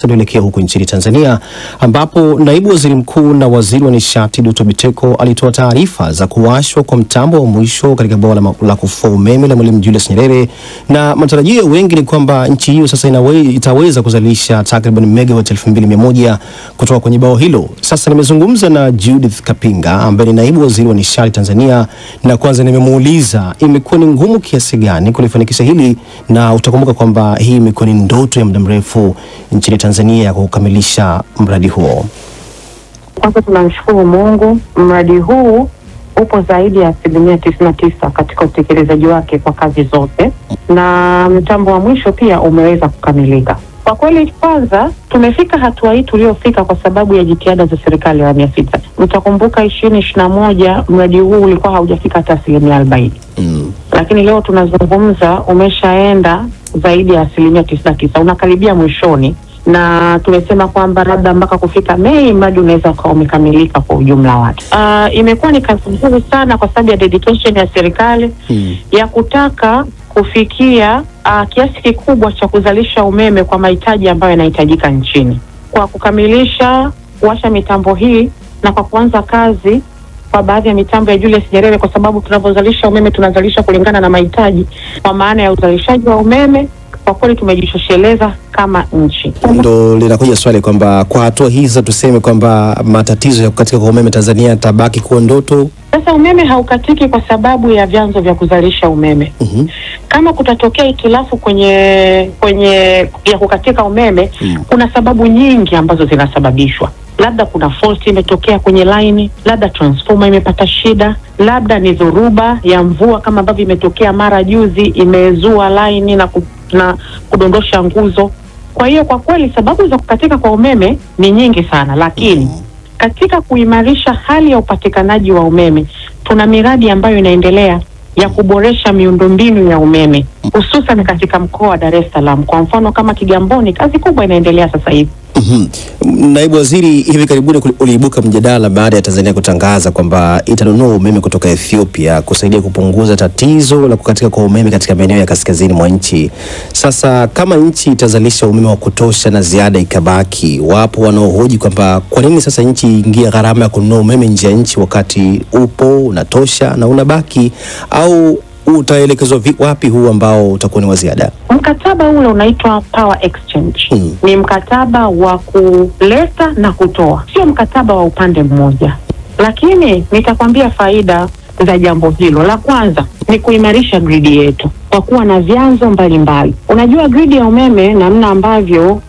sasa tuelekea huko nchini Tanzania ambapo naibu waziri mkuu na waziri wa nishati Dr. Biteko alitoa taarifa za kuwashwa kwa mtambo wa mwisho katika bwawa la kufua umeme la Mwalimu Julius Nyerere, na matarajio wengi ni kwamba nchi hiyo sasa itaweza kuzalisha takriban megawati 2100 kutoka kwenye bwawa hilo. Sasa nimezungumza na Judith Kapinga ambaye ni naibu waziri wa nishati Tanzania, na kwanza nimemuuliza imekuwa ni ngumu kiasi gani kulifanikisha hili, na utakumbuka kwamba hii imekuwa ni ndoto ya muda mrefu nchini Tanzania ya kukamilisha mradi huo. Kwanza tunamshukuru Mungu, mradi huu upo zaidi ya 99% katika utekelezaji wake kwa kazi zote, na mtambo wa mwisho pia umeweza kukamilika. Kwa kweli kwanza tumefika hatua hii tuliofika kwa sababu ya jitihada za serikali ya awamu ya sita. Mtakumbuka 2021 mradi huu ulikuwa haujafika hata 40%. Lakini leo tunazungumza umeshaenda zaidi ya 99%, unakaribia mwishoni, na tumesema kwamba labda mpaka kufika Mei mradi unaweza kuwa umekamilika kwa ujumla wake. Imekuwa ni kazi nzuri sana kwa sababu ya dedication ya serikali ya kutaka kufikia kiasi kikubwa cha kuzalisha umeme kwa mahitaji ambayo yanahitajika nchini. Kwa kukamilisha kuwasha mitambo hii na kwa kuanza kazi kwa baadhi ya mitambo ya Julius Nyerere, kwa sababu tunapozalisha umeme tunazalisha kulingana na mahitaji, kwa maana ya uzalishaji wa umeme kwa kweli tumejishosheleza kama nchi. Ndio linakuja swali kwamba kwa hatua hizi tuseme kwamba matatizo ya kukatika kwa umeme Tanzania tabaki kuwa ndoto. Sasa umeme haukatiki kwa sababu ya vyanzo vya kuzalisha umeme. Kama kutatokea hitilafu kwenye ya kukatika umeme, kuna sababu nyingi ambazo zinasababishwa. Labda kuna fault imetokea kwenye line, labda transformer imepata shida, labda ni dhoruba ya mvua kama ambavyo imetokea mara juzi, imezua line na kudondosha nguzo. Kwa hiyo kwa kweli sababu za kukatika kwa umeme ni nyingi sana, lakini katika kuimarisha hali ya upatikanaji wa umeme tuna miradi ambayo inaendelea ya kuboresha miundombinu ya umeme, hususan katika mkoa wa Dar es Salaam. Kwa mfano kama Kigamboni, kazi kubwa inaendelea sasa hivi. Naibu waziri, hivi karibuni uliibuka mjadala baada ya Tanzania kutangaza kwamba itanunua umeme kutoka Ethiopia kusaidia kupunguza tatizo la kukatika kwa umeme katika maeneo ya kaskazini mwa nchi. Sasa kama nchi itazalisha umeme wa kutosha na ziada ikabaki, wapo wanaohoji kwamba kwa nini sasa nchi ingia gharama ya kununua umeme nje ya nchi wakati upo unatosha na unabaki, au utaelekezwa wapi huu ambao utakuwa ni wa ziada? Mkataba ule unaitwa Power Exchange. Ni mkataba wa kuleta na kutoa, sio mkataba wa upande mmoja. Lakini nitakwambia faida za jambo hilo. La kwanza ni kuimarisha gridi yetu kwa kuwa na vyanzo mbalimbali. Unajua gridi ya umeme namna ambavyo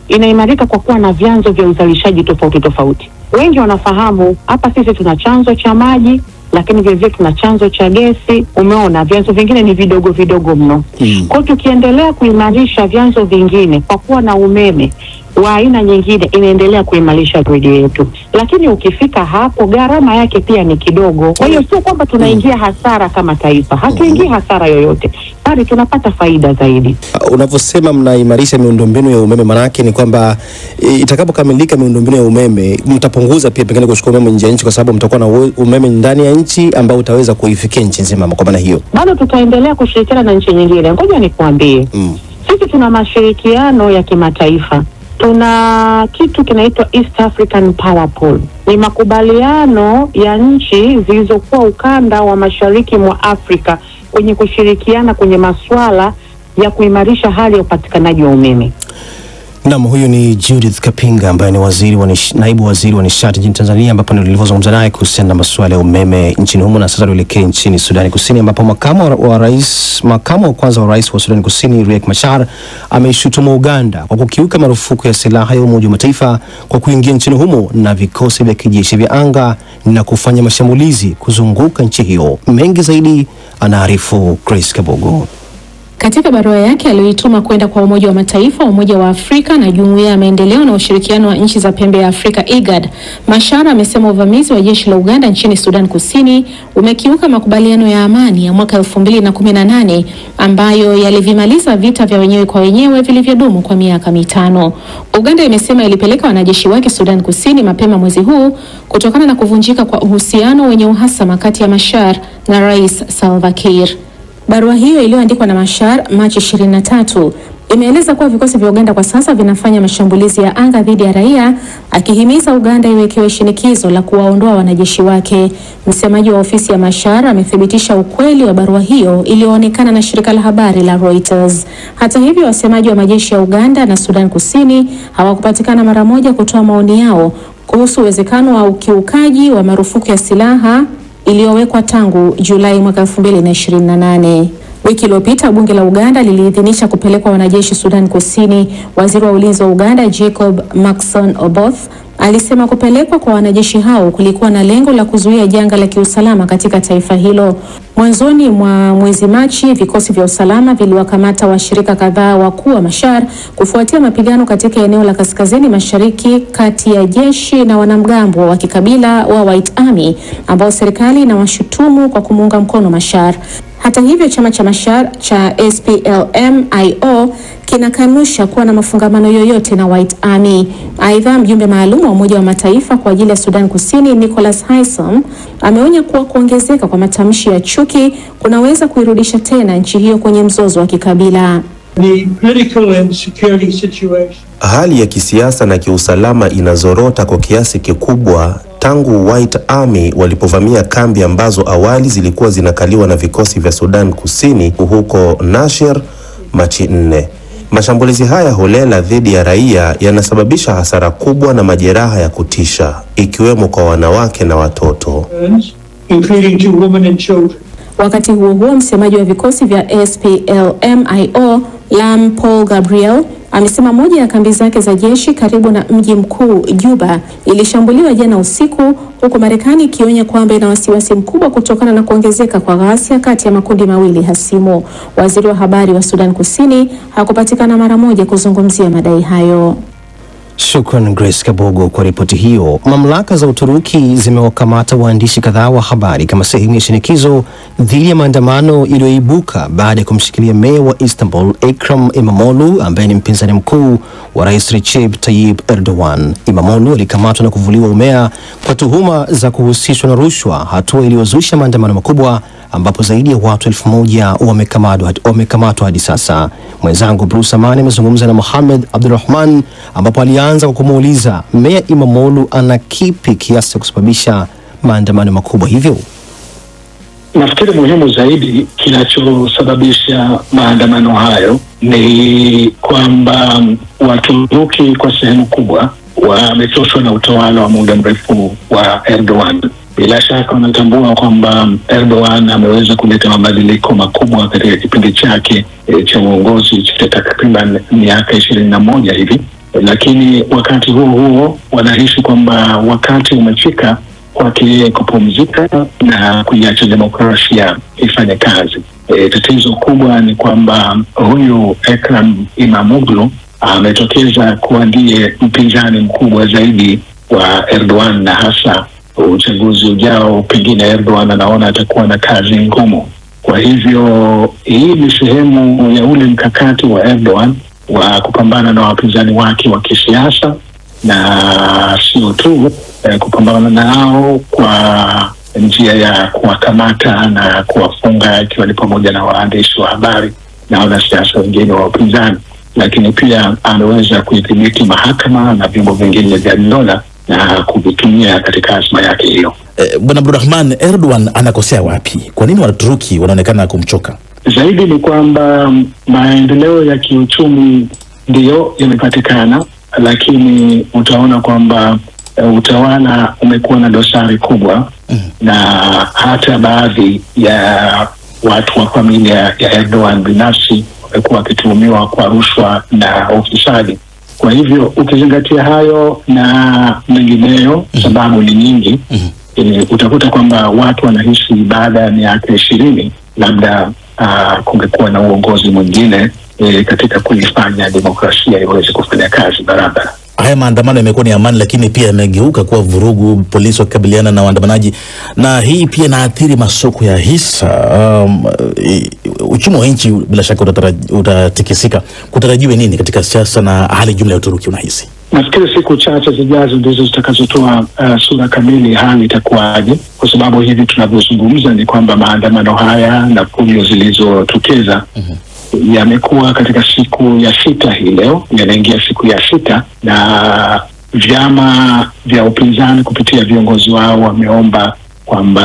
inaimarika kwa kuwa na vyanzo vya uzalishaji tofauti tofauti. Wengi wanafahamu hapa sisi tuna chanzo cha maji, lakini vile vile tuna chanzo cha gesi. Umeona vyanzo vingine ni vidogo mno. Kwa hiyo tukiendelea kuimarisha vyanzo vingine kwa kuwa na umeme wa aina nyingine, inaendelea kuimarisha gridi yetu. Lakini ukifika hapo gharama yake pia ni kidogo. Kwa hiyo sio kwamba tunaingia hasara kama taifa. Hatuingii hasara yoyote, bali tunapata faida zaidi. Unaposema mnaimarisha miundombinu ya umeme, manake ni kwamba itakapokamilika miundombinu ya umeme mtapunguza pia pengine kuchukua umeme nje ya nchi, kwa sababu mtakuwa na umeme ndani ya nchi ambao utaweza kuifikia nchi nzima. Kwa maana hiyo bado tutaendelea kushirikiana na nchi nyingine. Ngoja nikuambie, sisi tuna mashirikiano ya kimataifa. Tuna kitu kinaitwa East African Power Pool. Ni makubaliano ya nchi zilizokuwa ukanda wa mashariki mwa Afrika kwenye kushirikiana kwenye masuala ya kuimarisha hali ya upatikanaji wa umeme. Naam, huyu ni Judith Kapinga ambaye ni naibu waziri wa nishati nchini Tanzania, ambapo nilizungumza naye kuhusiana na masuala ya umeme nchini humo. Na sasa tuelekee nchini Sudani Kusini, ambapo makamu wa kwanza wa rais wa Sudani Kusini Riek Machar ameishutumu Uganda kwa kukiuka marufuku ya silaha ya Umoja wa Mataifa kwa kuingia nchini humo na vikosi vya kijeshi vya anga na kufanya mashambulizi kuzunguka nchi hiyo. Mengi zaidi anaarifu Grace Kabogo. Katika barua yake aliyoituma kwenda kwa Umoja wa Mataifa, Umoja wa Afrika na Jumuiya ya Maendeleo na Ushirikiano wa Nchi za Pembe ya Afrika IGAD, Machar amesema uvamizi wa jeshi la Uganda nchini Sudan Kusini umekiuka makubaliano ya amani ya mwaka 2018 ambayo yalivimaliza vita vya wenyewe kwa wenyewe vilivyodumu kwa miaka 5. Uganda imesema ilipeleka wanajeshi wake Sudan Kusini mapema mwezi huu kutokana na kuvunjika kwa uhusiano wenye uhasama kati ya Machar na Rais Salva Kiir. Barua hiyo iliyoandikwa na Machar Machi 23 imeeleza kuwa vikosi vya Uganda kwa sasa vinafanya mashambulizi ya anga dhidi ya raia, akihimiza Uganda iwekewe shinikizo la kuwaondoa wanajeshi wake. Msemaji wa ofisi ya Machar amethibitisha ukweli wa barua hiyo iliyoonekana na shirika la habari la Reuters. Hata hivyo, wasemaji wa majeshi ya Uganda na Sudan Kusini hawakupatikana mara moja kutoa maoni yao kuhusu uwezekano wa ukiukaji wa marufuku ya silaha iliyowekwa tangu Julai mwaka 2028. Wiki iliyopita bunge la Uganda liliidhinisha kupelekwa wanajeshi Sudan Kusini. Waziri wa ulinzi wa Uganda Jacob Maxson Oboth alisema kupelekwa kwa wanajeshi hao kulikuwa na lengo la kuzuia janga la kiusalama katika taifa hilo. Mwanzoni mwa mwezi Machi, vikosi vya usalama viliwakamata washirika kadhaa wakuu wa Machar kufuatia mapigano katika eneo la kaskazini mashariki kati ya jeshi na wanamgambo wa kikabila wa White Army ambao serikali inawashutumu kwa kumuunga mkono Machar. Hata hivyo, chama cha Machar cha SPLM-IO kinakanusha kuwa na mafungamano yoyote na White Army. Aidha, mjumbe maalum wa Umoja wa Mataifa kwa ajili ya Sudan Kusini Nicholas Haysom ameonya kuwa kuongezeka kwa matamshi ya chuki kunaweza kuirudisha tena nchi hiyo kwenye mzozo wa kikabila. The political and security situation. Hali ya kisiasa na kiusalama inazorota kwa kiasi kikubwa tangu White Army walipovamia kambi ambazo awali zilikuwa zinakaliwa na vikosi vya Sudan Kusini huko Nasir Machi 4. Mashambulizi haya holela dhidi ya raia yanasababisha hasara kubwa na majeraha ya kutisha, ikiwemo kwa wanawake na watoto, Including 2 women and children. Wakati huo huo, msemaji wa vikosi vya SPLM-IO Lam Paul Gabriel amesema moja ya kambi zake za jeshi karibu na mji mkuu Juba ilishambuliwa jana usiku, huku Marekani ikionya kwamba ina wasiwasi mkubwa kutokana na kuongezeka kwa ghasia kati ya makundi mawili hasimu. Waziri wa habari wa Sudan Kusini hakupatikana mara moja kuzungumzia madai hayo. Shukran Grace Kabogo kwa ripoti hiyo. Mamlaka za Uturuki zimewakamata waandishi kadhaa wa habari kama sehemu ya shinikizo dhidi ya maandamano iliyoibuka baada ya kumshikilia meya wa Istanbul Ekrem İmamoğlu ambaye ni mpinzani mkuu wa Rais Recep Tayyip Erdogan. İmamoğlu alikamatwa na kuvuliwa umea kwa tuhuma za kuhusishwa na rushwa, hatua iliyozusha maandamano makubwa ambapo zaidi ya watu 1000 wamekamatwa hadi sasa. Mwenzangu Bruce Amani amezungumza na Mohamed Abdulrahman ambapo alianza kwa kumuuliza meya İmamoğlu ana kipi kiasi cha kusababisha maandamano makubwa hivyo. Nafikiri muhimu zaidi kinachosababisha maandamano hayo ni kwamba Waturuki kwa sehemu kubwa wamechoshwa na utawala wa muda mrefu wa Erdogan. Bila shaka wanatambua kwamba Erdogan ameweza kuleta mabadiliko makubwa katika kipindi chake cha uongozi cha takriban miaka 21 hivi, lakini wakati huo wanahisi kwamba wakati umefika kwake kupumzika na kuiacha demokrasia ifanye kazi. Tatizo kubwa ni kwamba huyu Ekrem İmamoğlu ametokeza kuwa ndiye mpinzani mkubwa zaidi wa Erdogan, na hasa uchaguzi ujao pengine Erdogan anaona atakuwa na kazi ngumu. Kwa hivyo hii ni sehemu ya ule mkakati wa Erdogan wa kupambana na wapinzani wake wa kisiasa, na sio tu kupambana nao kwa njia ya kuwakamata na kuwafunga, ikiwa ni pamoja na waandishi wa habari na wanasiasa wengine wa upinzani, lakini pia ameweza kuidhibiti mahakama na vyombo vingine vya dola na kuvitumia katika azma yake hiyo. Bwana Abdulrahman, Erdogan anakosea wapi? Kwa nini Waturuki wanaonekana kumchoka? Zaidi ni kwamba maendeleo ya kiuchumi ndiyo yamepatikana, lakini utaona kwamba utawala umekuwa na dosari kubwa na hata baadhi ya watu wa familia ya Erdogan binafsi wamekuwa wakituhumiwa kwa rushwa na ufisadi. Kwa hivyo ukizingatia hayo na mengineyo, sababu ni nyingi, utakuta kwamba watu wanahisi baada ya miaka 20 labda kungekuwa na uongozi mwingine katika kuifanya demokrasia iweze kufanya kazi barabara. Haya maandamano yamekuwa ni amani, lakini pia yamegeuka kuwa vurugu, polisi wakikabiliana na waandamanaji, na hii pia inaathiri masoko ya hisa. Uchumi wa nchi bila shaka utatikisika. Kutarajiwe nini katika siasa na hali jumla ya Uturuki unahisi? Nafikiri siku chache zijazo ndizo zitakazotoa sura kamili hali itakuwaje, kwa sababu hivi tunavyozungumza ni kwamba maandamano haya na fujo zilizotokeza yamekuwa katika siku ya 6 hii leo, yanaingia siku ya 6, na vyama vya upinzani kupitia viongozi wao wameomba kwamba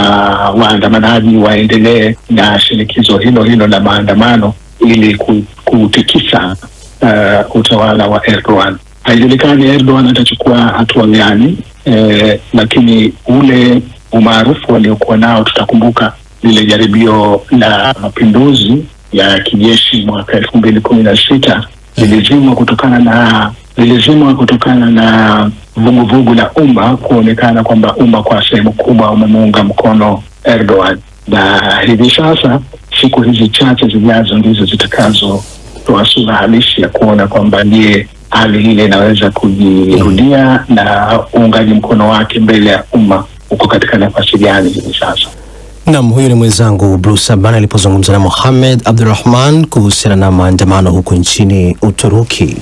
waandamanaji waendelee na shinikizo hilo la maandamano ili kutikisa utawala wa Erdogan. Haijulikani Erdogan atachukua hatua gani, lakini ule umaarufu waliokuwa nao, tutakumbuka lile jaribio la mapinduzi ya kijeshi mwaka 2016 lilizimwa kutokana na vuguvugu la umma kuonekana kwamba umma kwa sehemu kubwa umemuunga mkono Erdogan, na hivi sasa siku hizi chache zijazo ndizo zitakazotoa sura halisi ya kuona kwamba je, hali ile inaweza kujirudia na uungaji mkono wake mbele ya umma uko katika nafasi gani hivi sasa. Naam, huyu ni mwenzangu Bruce Abana alipozungumza na Mohamed Abdulrahman kuhusiana na maandamano huko nchini Uturuki.